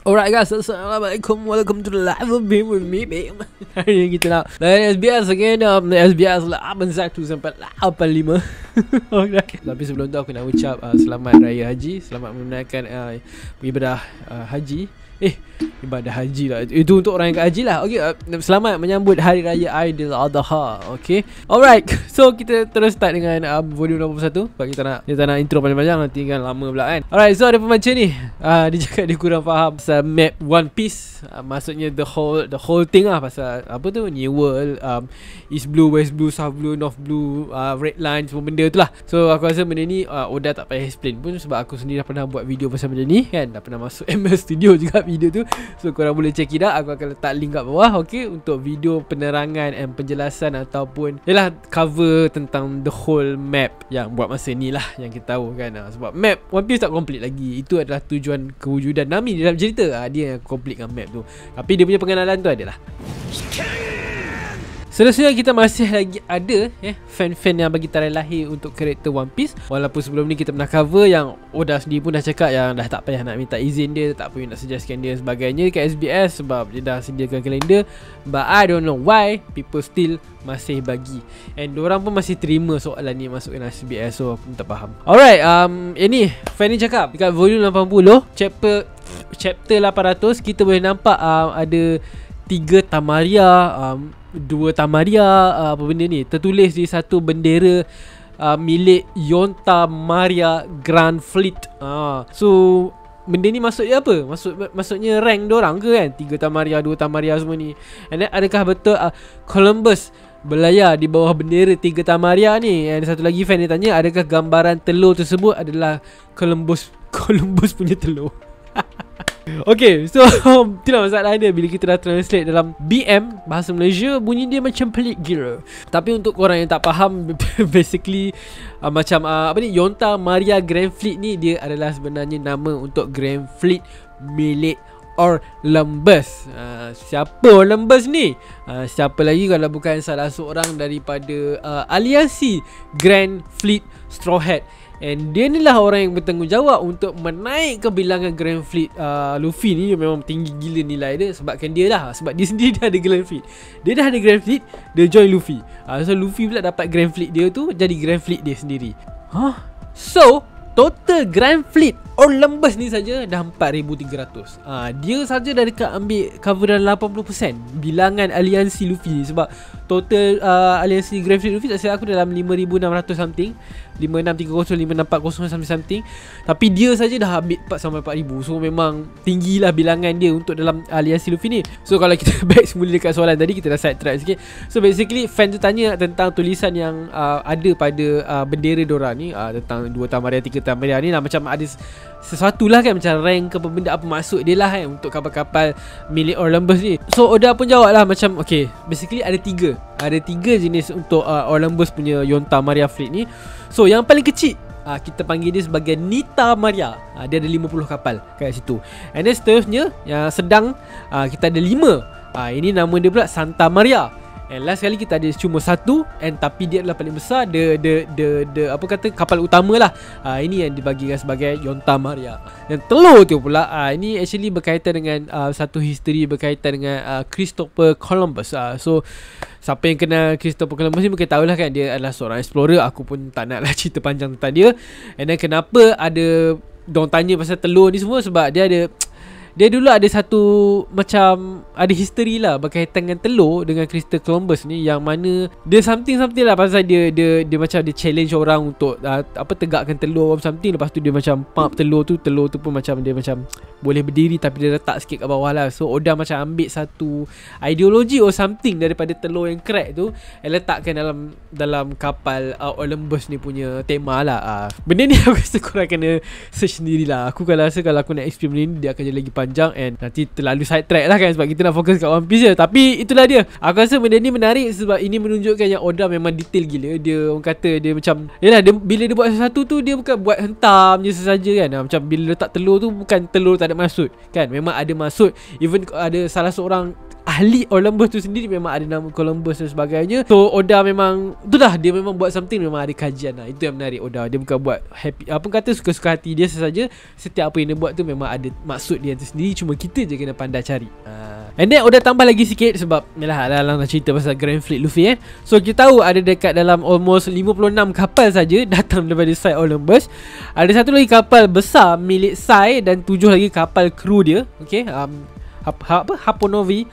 Alright guys, assalamualaikum, welcome to the live of me with me, babe. Hari ni kita nak layan SBS again, SBS 81 sampai 85. Alright. Tapi sebelum tu aku nak ucap selamat Raya Haji, selamat menunaikan ibadah haji. Ibadah haji lah. Itu untuk orang yang kat haji lah. Okay, selamat menyambut Hari Raya Aidiladha. Okay, alright. So kita terus start dengan volume 81. Sebab kita tak nak intro panjang-panjang, nanti kan lama pula kan. Alright, so ada pembaca ni dia cakap dia kurang faham pasal map One Piece. Maksudnya the whole thing lah. Pasal apa tu, New World, East Blue, West Blue, South Blue, North Blue, Red Line, semua benda tu lah. So aku rasa benda ni Oda tak payah explain pun, sebab aku sendiri dah pernah buat video pasal benda ni kan. Dah pernah masuk ML Studio juga video tu. So korang boleh check it out. Aku akan letak link kat bawah, okay, untuk video penerangan dan penjelasan ataupun yalah cover tentang the whole map yang buat masa ni lah, yang kita tahu kan. Sebab map One Piece tak complete lagi. Itu adalah tujuan kewujudan Nami dalam cerita. Dia yang complete kan map tu. Tapi dia punya pengenalan tu adalah seterusnya kita masih lagi ada fan-fan yang bagi tarikh lahir untuk karakter One Piece. Walaupun sebelum ni kita pernah cover yang Oda sendiri pun dah cakap yang dah tak payah nak minta izin dia, tak payah nak suggestkan dia sebagainya kat SBS sebab dia dah sediakan kalender. But I don't know why people still masih bagi, and diorang pun masih terima soalan ni masuk ke SBS. So aku tak faham. Alright, ini fan ni cakap dekat volume 80 chapter 800 kita boleh nampak ada 3 Tamaria, 2 Tamaria, apa benda ni, tertulis di satu bendera milik Yonta Maria Grand Fleet. So benda ni maksudnya apa? Maksudnya rank diorang ke kan? 3 Tamaria, 2 Tamaria semua ni. And then adakah betul Columbus berlayar di bawah bendera 3 Tamaria ni? And satu lagi fan dia tanya, adakah gambaran telur tersebut adalah Columbus punya telur? Okay, so itulah masalah dia bila kita dah translate dalam BM bahasa Malaysia, bunyi dia macam pelik gila. Tapi untuk orang yang tak faham, basically macam apa ni, Yonta Maria Grand Fleet ni dia adalah sebenarnya nama untuk Grand Fleet milik Olympus. Siapa Olympus ni? Siapa lagi kalau bukan salah seorang daripada aliansi Grand Fleet Straw Hat. And dia ni lah orang yang bertanggungjawab untuk menaik ke bilangan Grand Fleet. Luffy ni memang tinggi gila nilai dia sebabkan dia lah, sebab dia sendiri dah ada Grand Fleet. Dia dah ada Grand Fleet, dia join Luffy. So Luffy pula dapat Grand Fleet dia tu jadi Grand Fleet dia sendiri. So total Grand Fleet Olympus ni saja dah 4,300. Dia saja dah dekat ambil cover dalam 80% bilangan aliansi Luffy. Sebab total aliansi Grand Fleet Luffy tak silap aku dalam 5,600 something, 5,630, 5,640 something. Tapi dia saja dah ambil 4 sampai 4,000. So memang tinggilah bilangan dia untuk dalam aliansi Luffy ni. So kalau kita back semula dekat soalan tadi, kita dah side track sikit. So basically fan tu tanya tentang tulisan yang ada pada bendera diorang ni, tentang 2 Tamaria, 3 Tamaria ni lah. Macam ada sesuatu lah kan, macam rank ke benda apa maksud dia lah kan untuk kapal-kapal milik Olympus ni. So Oda pun jawab lah macam okay, basically ada 3 jenis untuk Olympus punya Yonta Maria Fleet ni. So yang paling kecil kita panggil dia sebagai Nita Maria. Dia ada 50 kapal kat situ. And then seterusnya yang sedang kita ada 5. Ini nama dia pula Santa Maria. And last kali kita ada cuma 1, and tapi dia adalah paling besar, apa kata, kapal utama lah. Ini yang dibagikan sebagai Yonta Maria. Dan telur tu pula ini actually berkaitan dengan satu history berkaitan dengan Christopher Columbus. So siapa yang kenal Christopher Columbus ni mungkin tahulah kan, dia adalah seorang explorer. Aku pun tak nak lah cerita panjang tentang dia. And then kenapa ada diorang tanya pasal telur ni semua, sebab dia dulu ada satu macam ada history lah berkaitan dengan telur dengan Christopher Columbus ni, yang mana dia something lah pasal dia macam dia challenge orang untuk tegakkan telur something. Lepas tu dia macam pump telur tu pun macam dia macam boleh berdiri tapi dia letak sikit kat bawah lah. So Oda macam ambil satu ideologi or something daripada telur yang crack tu, letakkan dalam kapal Olympus ni punya tema lah. Benda ni aku rasa korang kena search sendirilah. Aku rasa kalau aku nak explain benda ni, dia akan jadi lagi panjang and nanti terlalu side track lah kan, sebab kita nak fokus kat One Piece je. Tapi itulah dia. Aku rasa benda ni menarik sebab ini menunjukkan yang Oda memang detail gila. Dia orang kata dia macam yalah, bila dia buat sesuatu tu, dia bukan buat hentam je sesaja kan. Macam bila letak telur tu, bukan telur tak ada maksud kan, memang ada maksud. Even ada salah seorang ahli Olympus tu sendiri memang ada nama Columbus dan sebagainya. So Oda memang itulah, dia memang buat something memang ada kajian lah. Itu yang menarik Oda. Dia bukan buat happy, apa kata, suka-suka hati dia sahaja. Setiap apa yang dia buat tu memang ada maksud dia sendiri. Cuma kita je kena pandai cari. And then Oda tambah lagi sikit sebab yalah dalam cerita pasal Grand Fleet Luffy kan. So kita tahu ada dekat dalam almost 56 kapal saja datang daripada side Olympus. Ada satu lagi kapal besar milik Sai dan 7 lagi kapal kru dia. Okay, Hipponavi,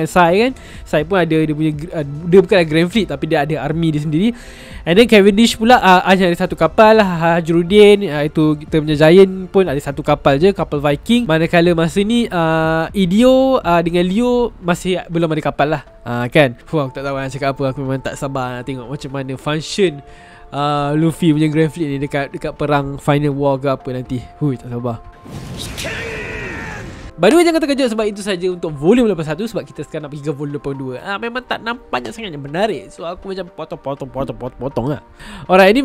Sai kan. Sai pun ada dia punya, dia bukanlah Grand Fleet tapi dia ada army dia sendiri. And then Cavendish pula hanya ada satu kapal lah, Hajruddin, itu kita punya Giant pun ada satu kapal je, kapal Viking. Manakala masa ni Idio dengan Leo masih belum ada kapal lah, kan. Aku tak tahu nak cakap apa. Aku memang tak sabar nak tengok macam mana function Luffy punya Grand Fleet ni dekat perang Final War ke apa nanti. Tak sabar. By the way, jangan terkejut sebab itu saja untuk volume 81. Sebab kita sekarang nak pergi ke volume 82. Memang tak nampaknya sangat yang menarik. So aku macam potong lah. Alright, ini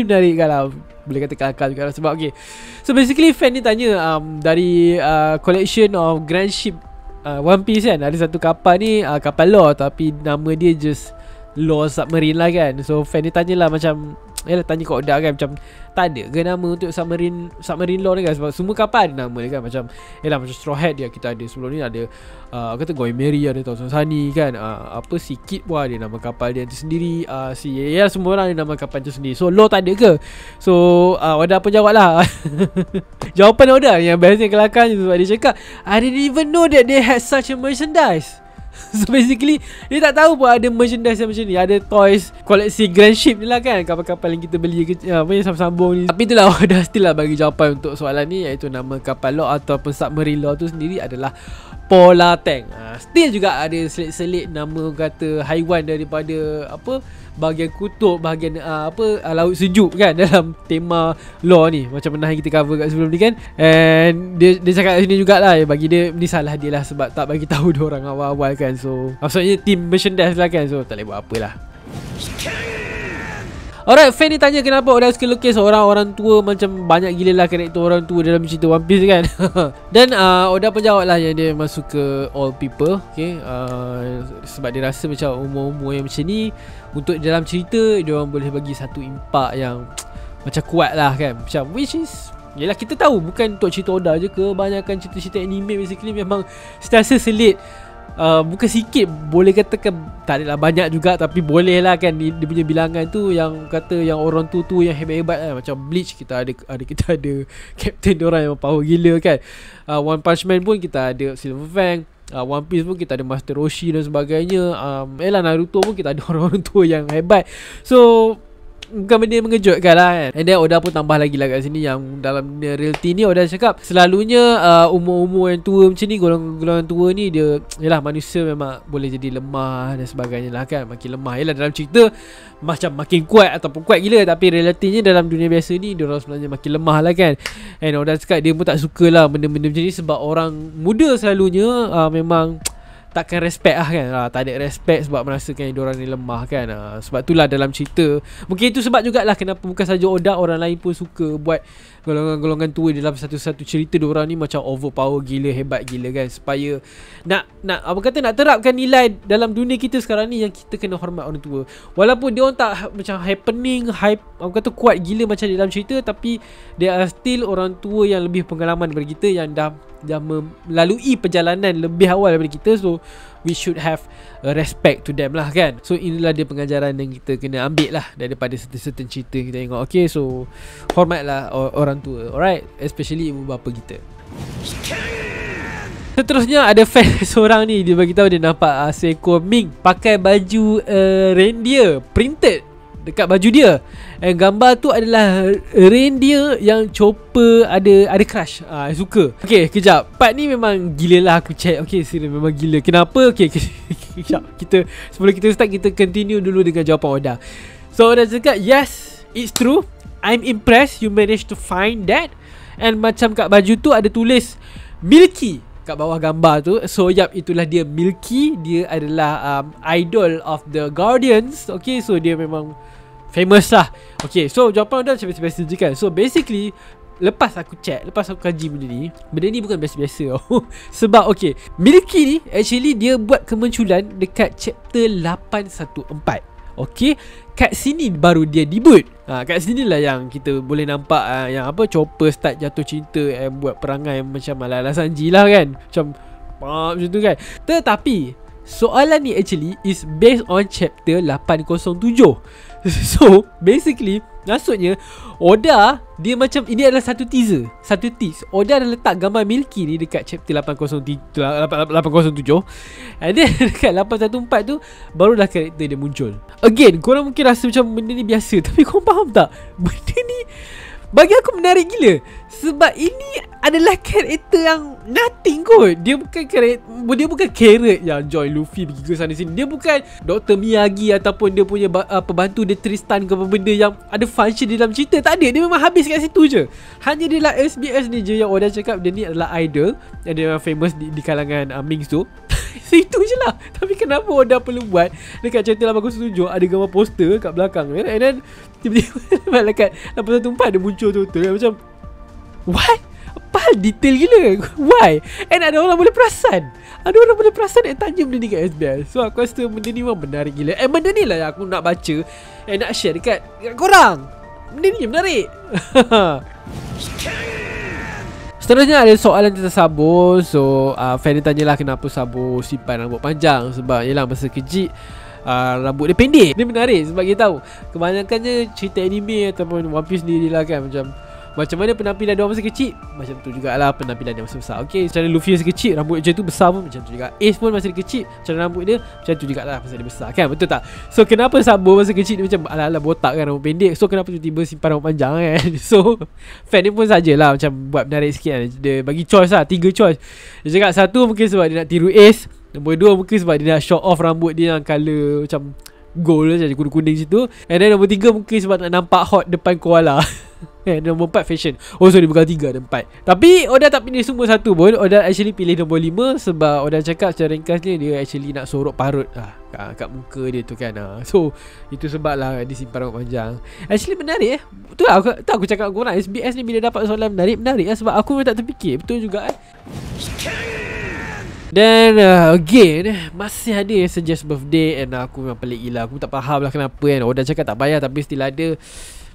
menarik kalau boleh kata kelakar juga lah. Sebab okay, so basically fan ni tanya dari collection of grand ship One Piece kan, ada satu kapal ni kapal law tapi nama dia just Law Submarine lah kan. So fan ni tanyalah macam, tanya kat Oda kan, macam tak ada ke nama untuk submarine law ni kan. Sebab semua kapal ada nama dia kan. Macam macam Straw Hat dia kita ada. Sebelum ni ada kata Going Merry, ada Thousand Sunny kan. Si Kid pun ada nama kapal dia tu sendiri. Semua orang ada nama kapal tu sendiri. So law tak ada ke? So Oda pun jawab lah. Jawapan Oda yang biasanya kelakar sebab dia cakap, I didn't even know that they had such a merchandise. So basically dia tak tahu pun ada merchandise yang macam ni. Ada toys koleksi grand ship ni lah kan, kapal-kapal yang kita beli apa yang sambung-sambung ni. Tapi itulah Oda still lah bagi jawapan untuk soalan ni, iaitu nama kapal law ataupun submarine law tu sendiri adalah Polar Tank. Still juga ada selit-selit nama kata haiwan daripada bahagian kutub, bahagian laut sejuk kan dalam tema law ni. Macam pernah kita cover kat sebelum ni kan. And dia cakap kat sini jugalah, bagi dia ni salah dia lah sebab tak bagi tahu dia orang awal-awal kan. So maksudnya team merchandise lah kan. So tak boleh buat apa lah. Alright, fan ni tanya kenapa Oda suka lukis orang-orang tua macam banyak gila lah karakter orang tua dalam cerita One Piece kan. Dan Oda pun jawab lah yang dia memang suka all people. Okay, sebab dia rasa macam umur-umur yang macam ni untuk dalam cerita dia orang boleh bagi satu impak yang macam kuat lah kan. Macam which is, yelah kita tahu bukan untuk cerita Oda je, kebanyakan cerita-cerita anime basically memang sentiasa selit. Bukan sikit, boleh katakan tak adalah banyak juga, tapi boleh lah kan dia punya bilangan tu yang kata yang orang tu yang hebat-hebat lah. Macam Bleach kita ada Captain orang yang power gila kan. One Punch Man pun kita ada Silver Fang. One Piece pun kita ada Master Roshi dan sebagainya. Naruto pun kita ada orang-orang tua yang hebat. So bukan benda yang mengejutkan lah kan. And then Oda pun tambah lagi lah kat sini yang dalam reality ni Oda cakap selalunya umur-umur yang tua macam ni, golongan tua ni dia, manusia memang boleh jadi lemah dan sebagainya lah kan. Makin lemah, dalam cerita macam makin kuat ataupun kuat gila, tapi realitinya dalam dunia biasa ni dia orang sebenarnya makin lemah lah kan. And Oda cakap dia pun tak suka lah benda-benda macam ni sebab orang muda selalunya memang takkan respect lah kan. Tak ada respect sebab merasakan diorang ni lemah kan. Sebab itulah dalam cerita, mungkin itu sebab jugalah kenapa bukan saja Oda, orang lain pun suka buat golongan-golongan tua dalam satu-satu cerita diorang ni macam overpower gila, hebat gila kan. Supaya nak terapkan nilai dalam dunia kita sekarang ni yang kita kena hormat orang tua. Walaupun diorang tak macam happening hype, kuat gila macam dalam cerita, tapi they are still orang tua yang lebih pengalaman daripada kita, yang dah melalui perjalanan lebih awal daripada kita. So we should have respect to them lah kan. So inilah dia pengajaran yang kita kena ambil lah daripada certain cerita kita tengok. Okay, so hormatlah orang tua, alright, especially ibu bapa kita. Seterusnya ada fan seorang ni, dia bagi tahu dia nampak seekor mink pakai baju reindeer printed dekat baju dia. And gambar tu adalah reindeer yang chopper ada crush. Suka. Okay, kejap. Part ni memang gila lah aku check. Okay, serius memang gila. Kenapa? Okay, kejap. Sebelum kita start, kita continue dulu dengan jawapan Oda. So Oda cakap, yes, it's true. I'm impressed you managed to find that. And macam kat baju tu ada tulis Milky kat bawah gambar tu. So itulah dia, Milky. Dia adalah idol of the Guardians. Okay, so dia memang famous lah. Okay, so jawapan Oda macam biasa je kan. So basically lepas aku check, lepas aku kaji benda ni bukan biasa-biasa tau. Sebab okay, Milky ni actually dia buat kemunculan dekat chapter 814. Okay, kat sini baru dia debut. Kat sini lah yang kita boleh nampak yang apa, Chopper start jatuh cinta and buat perangai macam ala-ala Sanji lah kan. Macam tu kan. Tetapi soalan ni actually is based on chapter 807. So basically maksudnya Oda dia macam ini adalah satu teaser, satu tease. Oda dah letak gambar Milky ni dekat chapter 807 and then dekat 814 tu barulah karakter dia muncul. Again, korang mungkin rasa macam benda ni biasa, tapi korang faham tak? Benda ni bagi aku menarik gila. Sebab ini adalah karakter yang nothing kot. Dia bukan karakter yang join Luffy pergi ke sana sini. Dia bukan Dr. Miyagi ataupun dia punya pembantu dia Tristan ke apa benda yang ada function di dalam cerita. Tak ada. Dia memang habis kat situ je. Hanya dia lah SBS ni je yang Oda cakap dia ni adalah idol yang dia memang famous di kalangan Mings tu. Situ je lah. Tapi kenapa Oda perlu buat dekat chapter 807 ada gambar poster kat belakang, and then tiba-tiba dekat 814 dia muncul tu macam what? Apa detail gila. Why? And ada orang boleh perasan. Ada orang boleh perasan and tanya benda ni kat SBS. So aku rasa benda ni memang menarik gila. And benda ni lah yang aku nak baca and nak share dekat korang. Benda ni menarik. Seterusnya ada soalan tentang Sabo. So fan dia tanyalah kenapa Sabo simpan rambut panjang. Sebab yelah masa kecil rambut dia pendek. Dia menarik sebab kita tahu kebanyakannya cerita anime ataupun One Piece sendiri lah kan, macam mana penampilan dia masa kecil, macam tu jugalah penampilan dia masa besar. Okay, macam Luffy masa kecil rambut macam tu besar pun macam tu juga. Ace pun masa dia kecil macam rambut dia macam tu jugalah masa dia besar kan, betul tak? So kenapa Sabo masa kecil dia macam ala-ala botak kan, rambut pendek. So kenapa tiba-tiba simpan rambut panjang kan? So fan dia pun sajalah macam buat menarik sikit kan. Dia bagi choice lah, 3 choice. Dia cakap satu mungkin sebab dia nak tiru Ace, nombor 2 mungkin sebab dia nak show off rambut dia yang colour macam gold macam kuning-kuning situ, and then nombor 3 mungkin sebab nak nampak hot depan koala. Nombor 4 fashion. Oh sorry, bukan 3 dan 4. Tapi Oda tak pilih semua satu pun. Oda actually pilih nombor 5 sebab Oda cakap secara ringkasnya dia actually nak sorok parut kat muka dia tu kan. So itu sebab lah dia simpan rambut panjang. Actually menarik betul lah. Aku cakap korang SBS ni bila dapat soalan menarik lah, sebab aku memang tak terfikir. Betul juga Dan again masih ada yang suggest birthday, and aku memang pelik gila. Aku tak faham lah kenapa kan. Oda cakap tak payah tapi still ada.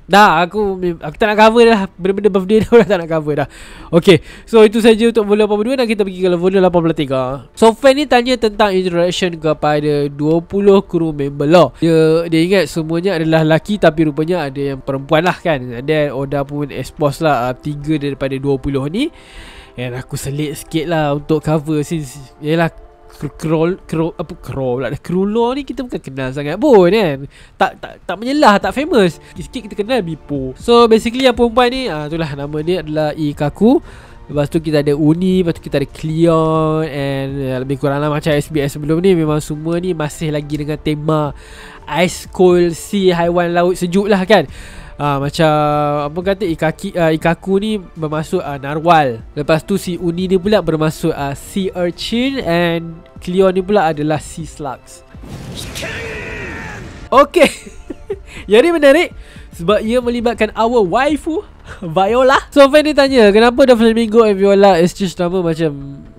Dah aku tak nak cover dah. Benda-benda birthday dah tak nak cover dah. Okay, so itu saja untuk volume 82 dan kita pergi ke volume 83. So fan ni tanya tentang introduction kepada 20 crew member lah. Dia ingat semuanya adalah lelaki tapi rupanya ada yang perempuan lah kan. And then Oda pun expose lah 3 daripada 20 ni. And aku selit sikit lah untuk cover since yelah Krulo ni kita bukan kenal sangat pun kan. Tak menyelah, tak famous. Sikit kita kenal Bipo. So basically yang perempuan ni itulah nama dia adalah Ikaku. Lepas tu kita ada Uni, lepas tu kita ada Cleon, and lebih kurang lah macam SBS sebelum ni. Memang semua ni masih lagi dengan tema ice cold sea, haiwan laut sejuk lah kan. Macam apa kata Ikaku ni bermaksud narwhal. Lepas tu si Uni ni pula bermaksud sea urchin, and Cleon ni pula adalah sea slugs. Okay. Yang ni menarik sebab ia melibatkan our waifu Viola. So fan dia tanya kenapa Doflamingo and Viola exchange nama, macam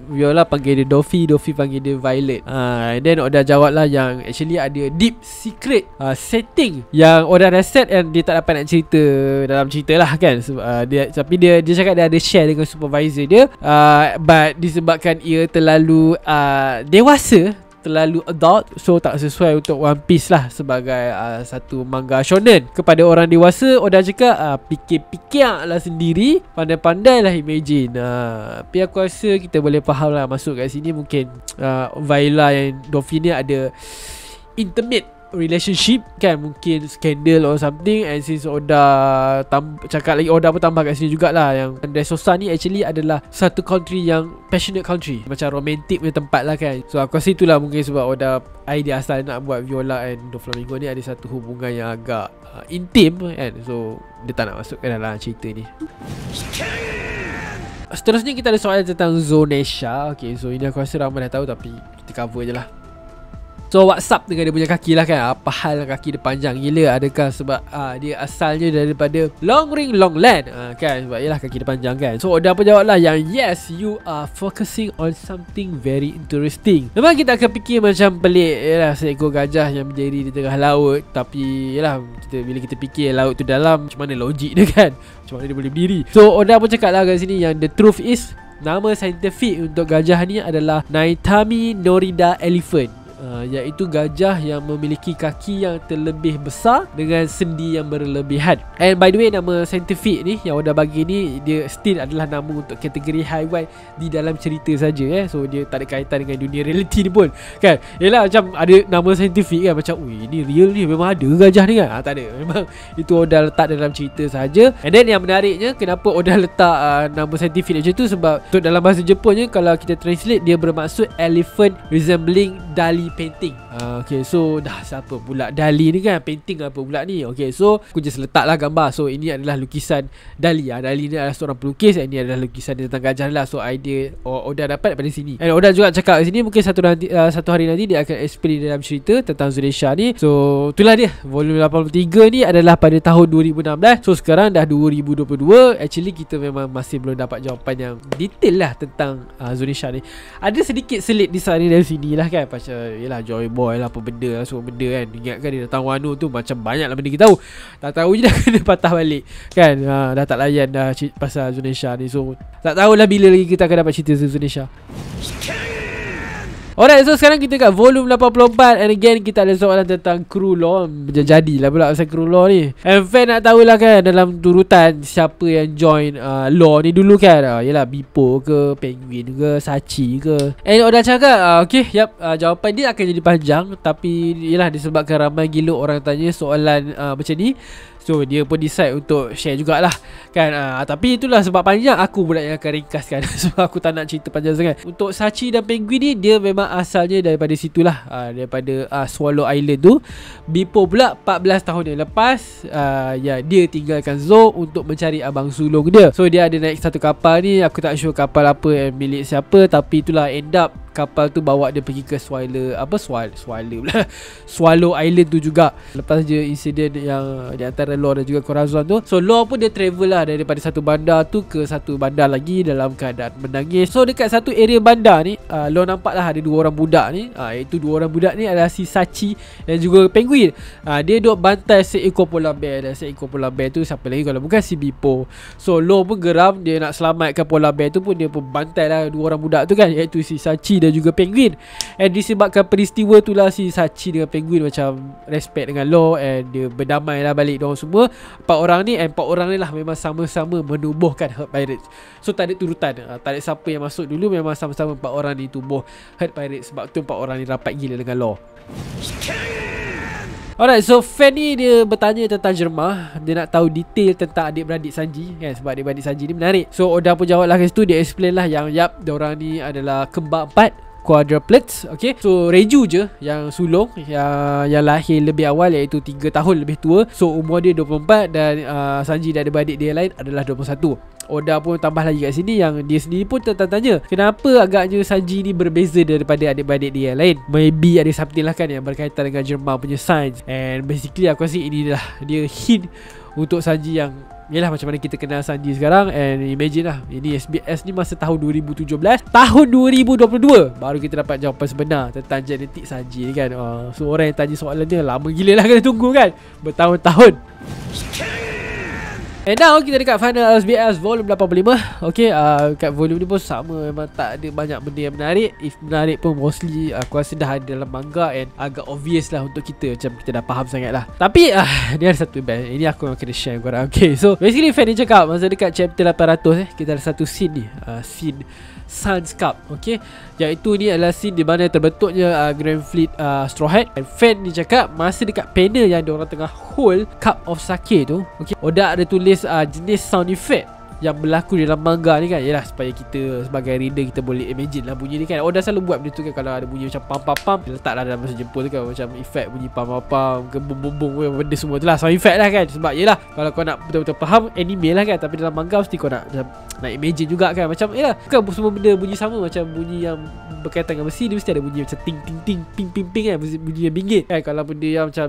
Viola panggil dia Doffy, Doffy panggil dia Violet. And then Oda jawab lah yang actually ada deep secret setting yang Oda dah set and dia tak dapat nak cerita dalam cerita lah kan. Tapi dia cakap dia ada share dengan supervisor dia, but disebabkan ia terlalu dewasa, terlalu adult, so tak sesuai untuk One Piece lah sebagai satu manga shonen. Kepada orang dewasa, Oda cakap fikir-fikir lah sendiri, pandai-pandai lah imagine. Tapi aku rasa kita boleh faham lah masuk kat sini mungkin Viola and Doffy ni ada intimate relationship kan, mungkin scandal or something. And since Oda cakap lagi, Oda pun tambah kat sini jugalah yang Dressrosa ni actually adalah satu country yang passionate country, macam romantic punya tempat lah kan. So aku rasa itulah mungkin sebab Oda idea asal nak buat Viola and Doflamingo ni ada satu hubungan yang agak intim kan. So dia tak nak masukkan dalam cerita ni. Seterusnya kita ada soalan tentang Zonesha. Okay, so ini aku rasa ramai dah tahu tapi kita cover je lah. So WhatsApp dengan dia punya kaki lah kan, apa hal kaki dia panjang gila? Adakah sebab dia asalnya daripada long ring long land kan, sebab yelah kaki dia panjang kan. So Oda pun jawab lah yang yes, you are focusing on something very interesting. Memang kita akan fikir macam pelik, yelah seekor gajah yang berdiri di tengah laut. Tapi yelah bila kita fikir laut tu dalam, macam mana logik dia kan, macam mana dia boleh berdiri. So Oda pun cakap lah kat sini yang the truth is, nama saintifik untuk gajah ni adalah Naitami Norida elephant, iaitu gajah yang memiliki kaki yang terlebih besar dengan sendi yang berlebihan. And by the way, nama saintifik ni yang Oda bagi ni, dia still adalah nama untuk kategori haiwan di dalam cerita saja. So dia tak ada kaitan dengan dunia reality ni pun kan. Yelah macam ada nama saintifik kan, macam ui ni real ni, memang ada gajah ni kan. Tak ada, memang itu Oda letak dalam cerita saja. And then yang menariknya, kenapa Oda letak nama saintifik macam tu, sebab untuk dalam bahasa Jepunnya, kalau kita translate, dia bermaksud elephant resembling Dali painting. Okay, so dah siapa pula Dali ni kan, painting apa pula ni. Okay, so aku just letak lah gambar. So ini adalah lukisan Dali. Dali ni adalah seorang pelukis, ini adalah lukisan tentang gajah lah. So idea Oda dapat daripada sini. And Oda juga cakap kat sini, mungkin satu hari nanti dia akan explain dalam cerita tentang Zunisha ni. So itulah dia, volume 83 ni adalah pada tahun 2016. So sekarang dah 2022. Actually kita memang masih belum dapat jawapan yang detail lah tentang Zunisha ni. Ada sedikit selit di sana dan sini lah kan, pasal yelah Joy Boy lah, apa benda lah, semua benda kan. Ingatkan dia datang Wano tu, macam banyak lah benda kita tahu. Tak tahu je dah kena patah balik kan. Dah tak layan dah pasal Zunisha ni. So tak tahulah bila lagi kita akan dapat cerita Zunisha. Alright, so sekarang kita kat volume 84. And again kita ada soalan tentang crew law. Jadilah pula pasal crew law ni. And fan nak tahulah kan, dalam turutan siapa yang join law ni dulu kan. Yelah Bippo ke, Penguin ke, Sachi ke. And Oda cakap okay, jawapan dia akan jadi panjang. Tapi yelah disebabkan ramai gila orang tanya soalan macam ni, so dia pun decide untuk share jugalah kan. Tapi itulah sebab panjang, aku pula yang akan ringkaskan sebab aku tak nak cerita panjang sangat. Untuk Sachi dan Penguin ni, dia memang asalnya daripada situlah, daripada Swallow Island tu. Bippo pula 14 tahun yang lepas dia tinggalkan Zou untuk mencari abang sulung dia. So dia ada naik satu kapal ni, aku tak sure kapal apa yang milik siapa, tapi itulah end up kapal tu bawa dia pergi ke Swallow Island tu juga. Lepas je insiden yang di antara Law dan juga Corazon tu. So Law pun dia travel lah daripada satu bandar tu ke satu bandar lagi dalam keadaan menangis. So dekat satu area bandar ni, Law nampak lah ada dua orang budak ni. Iaitu dua orang budak ni adalah si Sachi dan juga Penguin. Dia duk bantai seekor polar bear. Dan seekor polar bear tu siapa lagi kalau bukan si Bippo. So Law pun geram, dia nak selamatkan polar bear tu pun, dia pun bantai lah dua orang budak tu kan, iaitu si Sachi dan juga Penguin. And disebabkan peristiwa tu lah, si Sachi dengan Penguin macam respect dengan Law, and dia berdamai lah balik diorang semua. Empat orang ni lah memang sama-sama menubuhkan Herd Pirates. So tak ada turutan, tak ada siapa yang masuk dulu, memang sama-sama empat orang ni tubuh Herd Pirates. Sebab tu empat orang ni rapat gila dengan Law. Alright, so fan ni dia bertanya tentang Jerma. Dia nak tahu detail tentang adik-beradik Sanji kan, sebab adik-beradik Sanji ni menarik. So Oda pun jawab lah kat situ. Dia explain lah yang diorang ni adalah kembar 4 quadruplets. Okay, so Reju je yang sulung, yang lahir lebih awal, iaitu 3 tahun lebih tua. So umur dia 24. Dan Sanji dan adik-beradik dia lain adalah 21. Oda pun tambah lagi kat sini yang dia sendiri pun tanya kenapa agaknya Sanji ni berbeza daripada adik-beradik dia yang lain. Maybe ada something lah kan yang berkaitan dengan Jerma punya science. And basically aku rasa inilah dia hint untuk Sanji yang yelah macam mana kita kenal Sanji sekarang. And imagine lah, ini SBS ni masa tahun 2017, tahun 2022 baru kita dapat jawapan sebenar tentang genetik Sanji ni kan. So orang yang tanya soalan dia lama gila lah kena tunggu kan, bertahun-tahun. And now kita dekat final SBS volume 85. Okay, kat volume ni pun sama, memang tak ada banyak benda yang menarik. If menarik pun mostly aku rasa dah ada dalam manga, and agak obvious lah untuk kita, macam kita dah faham sangat lah. Tapi ni ada satu best, ini aku kena share korang. Okay, so basically fan ni cakap masa dekat chapter 800 kita ada satu scene ni, scene Sun's Cup. Okay, iaitu ni adalah scene di mana terbentuknya Grand Fleet Straw Hat. And fan ni cakap masa dekat panel yang diorang tengah hold cup of sake tu, okay, Oda ada tulis jenis sound effect yang berlaku dalam manga ni kan, ialah supaya kita sebagai reader kita boleh imagine lah bunyi ni kan. Oda selalu buat benda tu kan. Kalau ada bunyi macam pam pam pam, dia letaklah dalam masa jemput tu kan, macam efek bunyi pam pam pam ke bum bum bum, benda semua tu lah, sound effect lah kan. Sebab yelah, kalau kau nak betul-betul faham anime lah kan, tapi dalam manga mesti kau nak imagine juga kan. Macam yelah, bukan semua benda bunyi sama. Macam bunyi yang berkaitan dengan besi, dia mesti ada bunyi macam ting ting ting, ping ping ping kan, bunyi yang binggit kan. Kalau benda yang macam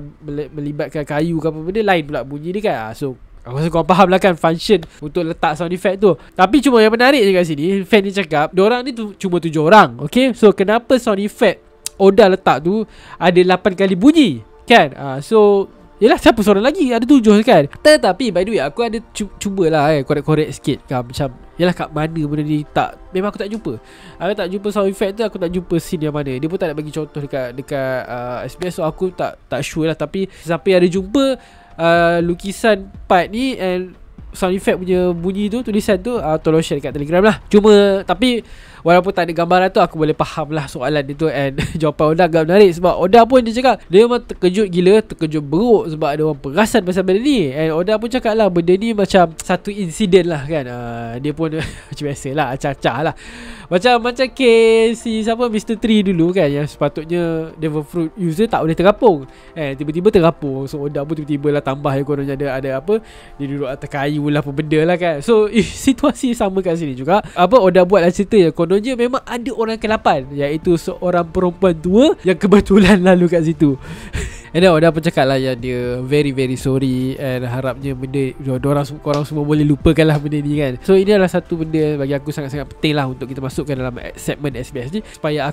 melibatkan kayu ke apa benda lain pula bunyi ni kan. So aku rasa korang faham lah kan function untuk letak sound effect tu. Tapi cuma yang menarik je kat sini, fan ni cakap diorang ni cuma 7 orang. Okay, so kenapa sound effect Oda letak tu ada 8 kali bunyi kan. So yelah, siapa seorang lagi, ada 7 kan. Tetapi by the way, aku ada cubalah korek-korek sikit kan. Macam yelah, kat mana benda ni tak, memang aku tak jumpa. Aku tak jumpa sound effect tu, aku tak jumpa scene yang mana. Dia pun tak nak bagi contoh dekat SBS. So aku tak sure lah. Tapi siapa yang ada jumpa lukisan part ni and sound effect punya bunyi tu, tulisan tu, tolong share dekat Telegram lah. Cuma tapi walaupun tak ada gambaran tu, aku boleh faham lah soalan dia tu. And jawapan Oda agak menarik. Sebab Oda pun dia cakap dia memang terkejut gila, terkejut beruk sebab ada orang perasan pasal benda ni. And Oda pun cakap lah benda ni macam satu insiden lah kan. Dia pun macam biasa lah, acah-acah lah. Macam kes si siapa, Mr. Tree dulu kan, yang sepatutnya Devil Fruit user tak boleh terapung, tiba-tiba terapung. So Oda pun tiba-tiba lah tambah yang kononnya ada apa, dia duduk atas kayu lah apa benda lah kan. So situasi sama kat sini juga. Oda buat lah cerita yang kononnya memang ada orang ke-8, iaitu seorang perempuan tua yang kebetulan lalu kat situ. And then Oda pun cakap lah yang dia very very sorry, and harapnya benda korang semua boleh lupakan lah benda ni kan. So ini adalah satu benda bagi aku sangat-sangat penting lah untuk kita masukkan dalam segmen SBS ni, supaya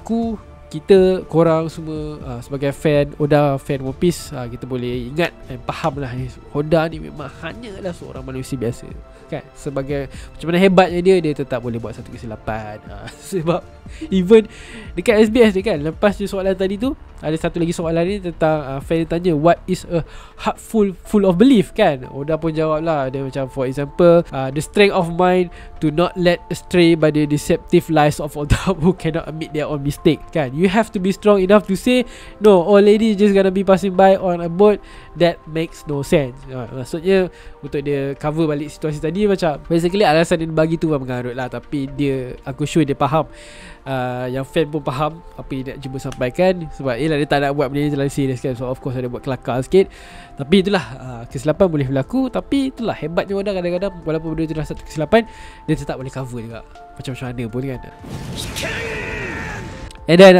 kita korang semua sebagai fan Oda, fan One Piece, kita boleh ingat dan faham lah Oda ni memang hanyalah seorang manusia biasa kan. Sebagai macam mana hebatnya dia tetap boleh buat satu kesilapan. Sebab even dekat SBS ni kan, lepas je soalan tadi tu, ada satu lagi soalan ni tentang fan tanya what is a heart full of belief kan. Oda pun jawab lah, dia macam for example, the strength of mind to not let astray by the deceptive lies of adults who cannot admit their own mistake kan. You have to be strong enough to say no, old lady just gonna be passing by on a boat, that makes no sense. Maksudnya untuk dia cover balik situasi tadi, macam basically alasan dia bagi tu mengarut lah. Tapi aku sure dia faham, yang fan pun faham apa yang nak cuba sampaikan. Sebab yelah, dia tak nak buat benda ni terlalu serius kan. So of course ada buat kelakar sikit. Tapi itulah, kesilapan boleh berlaku. Tapi itulah hebatnya Oda, kadang-kadang walaupun benda tu dah satu kesilapan, dia tetap boleh cover juga macam mana pun kan. And then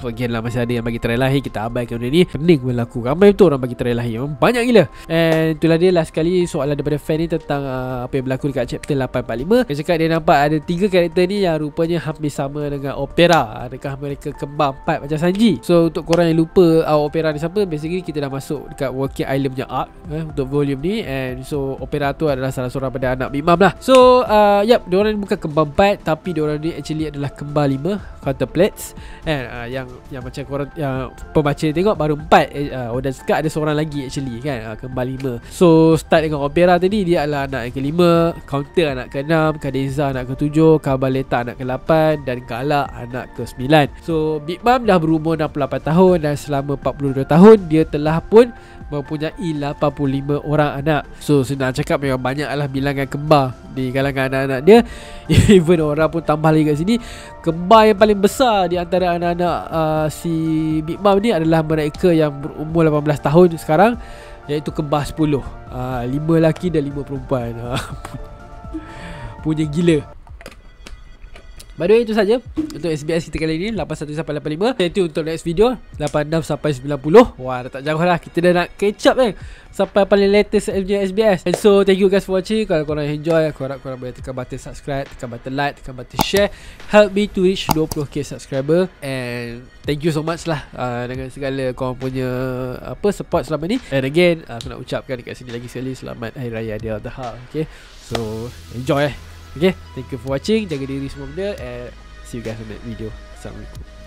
again lah, masih ada yang bagi try lahir. Kita abaikan benda ni, pening berlaku. Ramai betul orang bagi try lahir, memang banyak gila. And itulah dia last kali soalan daripada fan ni tentang apa yang berlaku dekat chapter 845. Dia cakap dia nampak ada 3 karakter ni yang rupanya hampir sama dengan Opera. Adakah mereka kembar 4 macam Sanji? So untuk korang yang lupa Opera ni siapa, basically kita dah masuk dekat Walking Island punya arc untuk volume ni. And so Opera tu adalah salah seorang pada anak Big Mom lah. So diorang ni bukan kembar 4, tapi diorang ni actually adalah kembar 5 quintuplets. And yang macam korang yang pembaca tengok baru 4. Oda cakap ada seorang lagi actually kan, kembar 5. So start dengan Opera tadi, dia adalah anak yang ke-5, Counter anak ke-6, Kadeza anak ke-7, Cabaletta anak ke-8, dan Gala anak ke-9. So Big Mom dah berumur 68 tahun, dan selama 42 tahun dia telah pun mempunyai 85 orang anak. So senang cakap memang banyak lah bilangan kembar di kalangan anak-anak dia. Even orang pun tambah lagi kat sini, kembar yang paling besar di antara anak-anak si Big Mom ni adalah mereka yang berumur 18 tahun sekarang, iaitu kembar 10, 5 lelaki dan 5 perempuan. Punya gila. By the way, itu saja untuk SBS kita kali ini, 81 sampai 85. Stay tune untuk next video 86 sampai 90. Wah, dah tak jauh lah, kita dah nak catch up sampai paling latest SBS. And so thank you guys for watching. Kalau korang enjoy, aku harap korang boleh tekan button subscribe, tekan button like, tekan button share. Help me to reach 20k subscriber. And thank you so much lah dengan segala korang punya support selama ni. And again, aku nak ucapkan dekat sini lagi sekali, selamat Hari Raya Ailadha. Okay, so enjoy. Okay, thank you for watching. Jaga diri semua benda, and see you guys on the next video. Assalamualaikum.